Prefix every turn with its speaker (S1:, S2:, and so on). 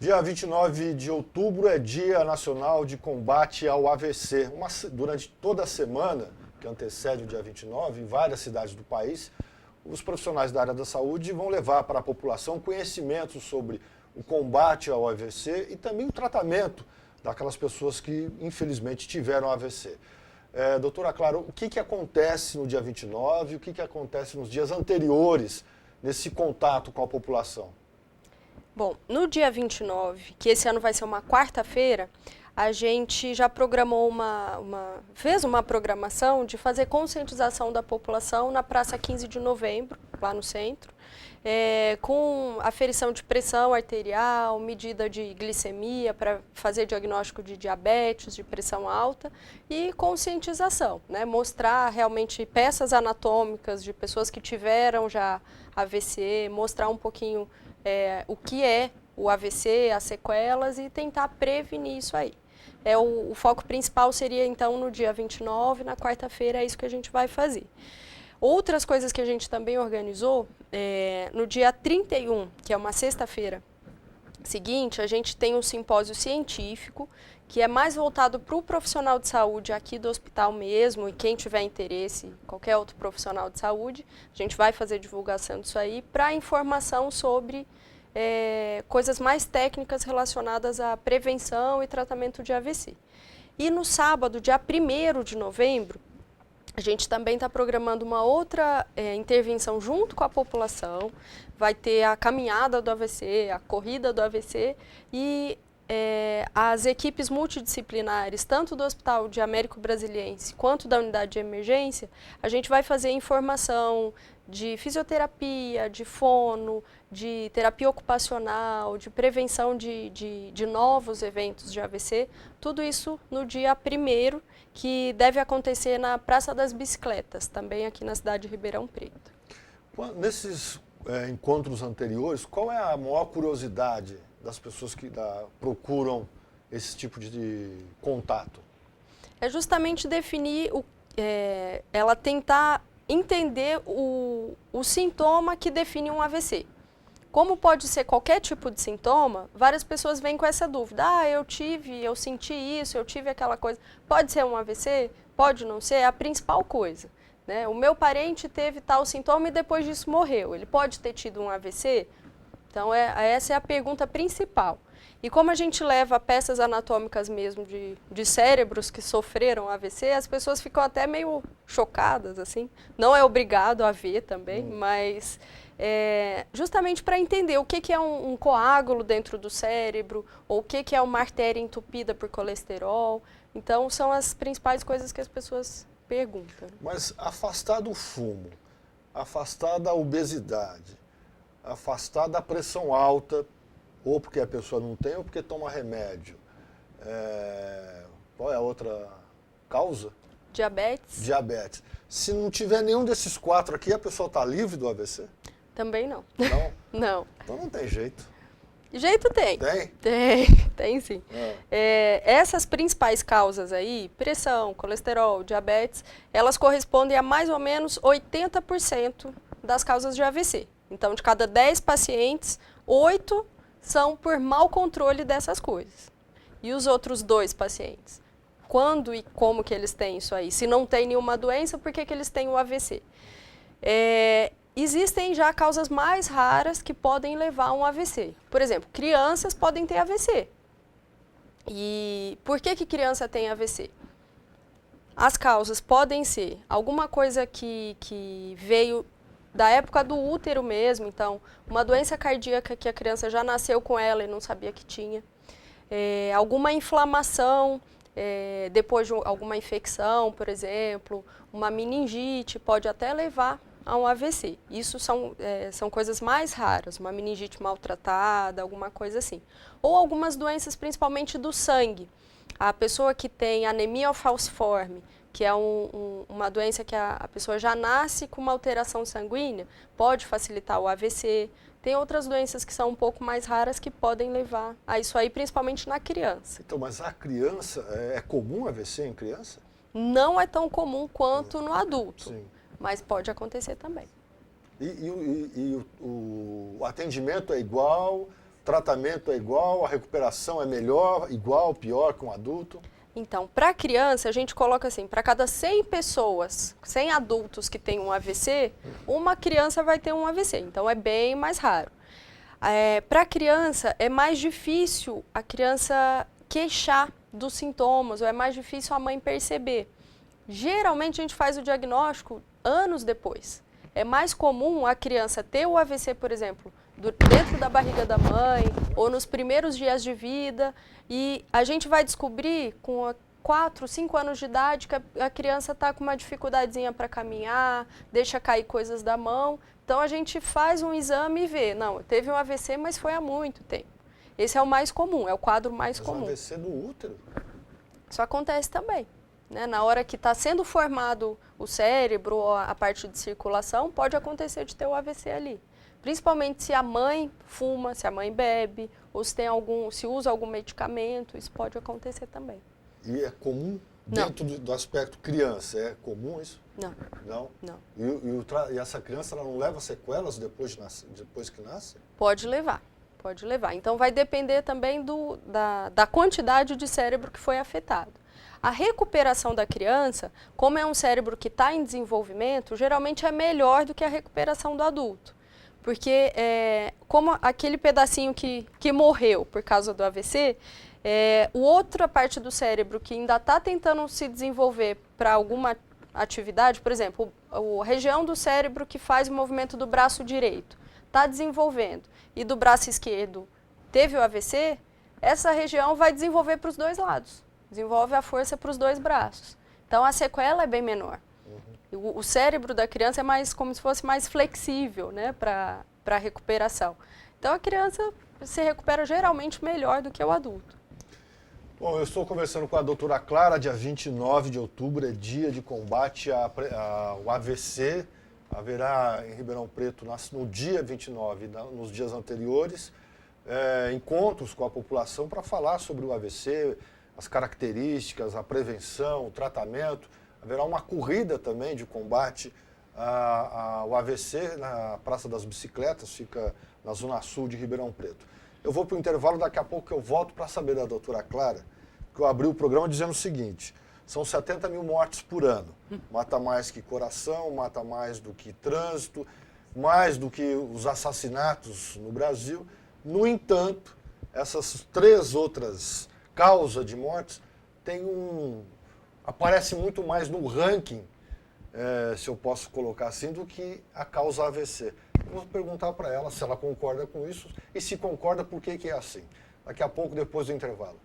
S1: Dia 29 de outubro é Dia Nacional de Combate ao AVC. Durante toda a semana, que antecede o dia 29, em várias cidades do país, os profissionais da área da saúde vão levar para a população conhecimentos sobre o combate ao AVC e também o tratamento daquelas pessoas que, infelizmente, tiveram AVC. Doutora Clara, o que acontece no dia 29 e o que acontece nos dias anteriores nesse contato com a população?
S2: Bom, no dia 29, que esse ano vai ser uma quarta-feira, a gente já programou fez uma programação de fazer conscientização da população na Praça 15 de Novembro, lá no centro, com aferição de pressão arterial, medida de glicemia para fazer diagnóstico de diabetes, de pressão alta e conscientização, né? Mostrar realmente peças anatômicas de pessoas que tiveram já AVC, mostrar um pouquinho o que é o AVC, as sequelas e tentar prevenir isso aí. O foco principal seria, então, no dia 29, na quarta-feira, é isso que a gente vai fazer. Outras coisas que a gente também organizou, no dia 31, que é uma sexta-feira seguinte, a gente tem um simpósio científico, que é mais voltado para o profissional de saúde aqui do hospital mesmo, e quem tiver interesse, qualquer outro profissional de saúde, a gente vai fazer divulgação disso aí, para informação sobre coisas mais técnicas relacionadas à prevenção e tratamento de AVC. E no sábado, dia 1º de novembro, a gente também está programando uma outra intervenção junto com a população. Vai ter a caminhada do AVC, a corrida do AVC e as equipes multidisciplinares, tanto do Hospital de Américo Brasiliense quanto da unidade de emergência, a gente vai fazer informação de fisioterapia, de fono, de terapia ocupacional, de prevenção de novos eventos de AVC, tudo isso no dia 1º, que deve acontecer na Praça das Bicicletas, também aqui na cidade de Ribeirão Preto.
S1: Nesses encontros anteriores, qual é a maior curiosidade das pessoas que procuram esse tipo de contato?
S2: É justamente definir, ela tentar entender o sintoma que define um AVC. Como pode ser qualquer tipo de sintoma, várias pessoas vêm com essa dúvida. Eu senti isso, eu tive aquela coisa. Pode ser um AVC? Pode não ser? É a principal coisa, né? O meu parente teve tal sintoma e depois disso morreu. Ele pode ter tido um AVC? Então, essa é a pergunta principal. E como a gente leva peças anatômicas mesmo de cérebros que sofreram AVC, as pessoas ficam até meio chocadas, assim. Não é obrigado a ver também, mas justamente para entender o que é um coágulo dentro do cérebro, ou o que é uma artéria entupida por colesterol. Então, são as principais coisas que as pessoas perguntam.
S1: Mas afastar do fumo, afastar da obesidade, afastar da pressão alta, ou porque a pessoa não tem, ou porque toma remédio. Qual é a outra causa?
S2: Diabetes?
S1: Diabetes. Se não tiver nenhum desses 4 aqui, a pessoa está livre do AVC?
S2: Também não.
S1: Não?
S2: Não.
S1: Então não tem jeito.
S2: Jeito tem.
S1: Tem?
S2: Tem sim. Essas principais causas aí, pressão, colesterol, diabetes, elas correspondem a mais ou menos 80% das causas de AVC. Então, de cada 10 pacientes, 8 são por mau controle dessas coisas. E os outros 2 pacientes? Quando e como que eles têm isso aí? Se não tem nenhuma doença, por que eles têm o AVC? Existem já causas mais raras que podem levar a um AVC. Por exemplo, crianças podem ter AVC. E por que criança tem AVC? As causas podem ser alguma coisa que veio da época do útero mesmo, então, uma doença cardíaca que a criança já nasceu com ela e não sabia que tinha. Alguma inflamação, depois de alguma infecção, por exemplo, uma meningite pode até levar a um AVC. Isso são coisas mais raras, uma meningite maltratada, alguma coisa assim. Ou algumas doenças, principalmente do sangue. A pessoa que tem anemia falciforme, que é uma doença que a pessoa já nasce com uma alteração sanguínea, pode facilitar o AVC. Tem outras doenças que são um pouco mais raras que podem levar a isso aí, principalmente na criança.
S1: Então, mas a criança, é comum AVC em criança?
S2: Não é tão comum quanto no adulto,
S1: Sim.
S2: mas pode acontecer também.
S1: E o atendimento é igual? tratamento é igual, a recuperação é melhor, igual, pior que um adulto?
S2: Então, para criança, a gente coloca assim, para cada 100 pessoas, 100 adultos que têm um AVC, uma criança vai ter um AVC, então é bem mais raro. Para a criança, é mais difícil a criança queixar dos sintomas, ou é mais difícil a mãe perceber. Geralmente, a gente faz o diagnóstico anos depois. É mais comum a criança ter o AVC, por exemplo, dentro da barriga da mãe, ou nos primeiros dias de vida, e a gente vai descobrir com 4, 5 anos de idade que a criança está com uma dificuldadezinha para caminhar, deixa cair coisas da mão. Então a gente faz um exame e vê, não, teve um AVC, mas foi há muito tempo. Esse é o mais comum, é o quadro mais comum.
S1: Mas AVC do útero?
S2: Isso acontece também. Né? Na hora que está sendo formado o cérebro, a parte de circulação, pode acontecer de ter o AVC ali. Principalmente se a mãe fuma, se a mãe bebe, ou se usa algum medicamento, isso pode acontecer também.
S1: E é comum?
S2: Não.
S1: Dentro do aspecto criança, é comum isso?
S2: Não.
S1: Não?
S2: Não.
S1: E essa criança ela não leva sequelas depois que nasce?
S2: Pode levar, pode levar. Então vai depender também da quantidade de cérebro que foi afetado. A recuperação da criança, como é um cérebro que está em desenvolvimento, geralmente é melhor do que a recuperação do adulto. Porque como aquele pedacinho que morreu por causa do AVC, outra parte do cérebro que ainda está tentando se desenvolver para alguma atividade, por exemplo, a região do cérebro que faz o movimento do braço direito, está desenvolvendo, e do braço esquerdo teve o AVC, essa região vai desenvolver para os dois lados, desenvolve a força para os dois braços. Então a sequela é bem menor. O cérebro da criança é como se fosse mais flexível, né, para a recuperação. Então a criança se recupera geralmente melhor do que o adulto.
S1: Bom, eu estou conversando com a doutora Clara, dia 29 de outubro, é dia de combate ao AVC. Haverá em Ribeirão Preto, no dia 29, nos dias anteriores, encontros com a população para falar sobre o AVC, as características, a prevenção, o tratamento. Haverá uma corrida também de combate ao AVC na Praça das Bicicletas, fica na Zona Sul de Ribeirão Preto. Eu vou para o intervalo, daqui a pouco eu volto para saber da doutora Clara, que eu abri o programa dizendo o seguinte: são 70 mil mortes por ano. Mata mais que coração, mata mais do que trânsito, mais do que os assassinatos no Brasil. No entanto, essas 3 outras causas de mortes aparece muito mais no ranking, se eu posso colocar assim, do que a causa AVC. Eu vou perguntar para ela se ela concorda com isso e se concorda, por que é assim. Daqui a pouco, depois do intervalo.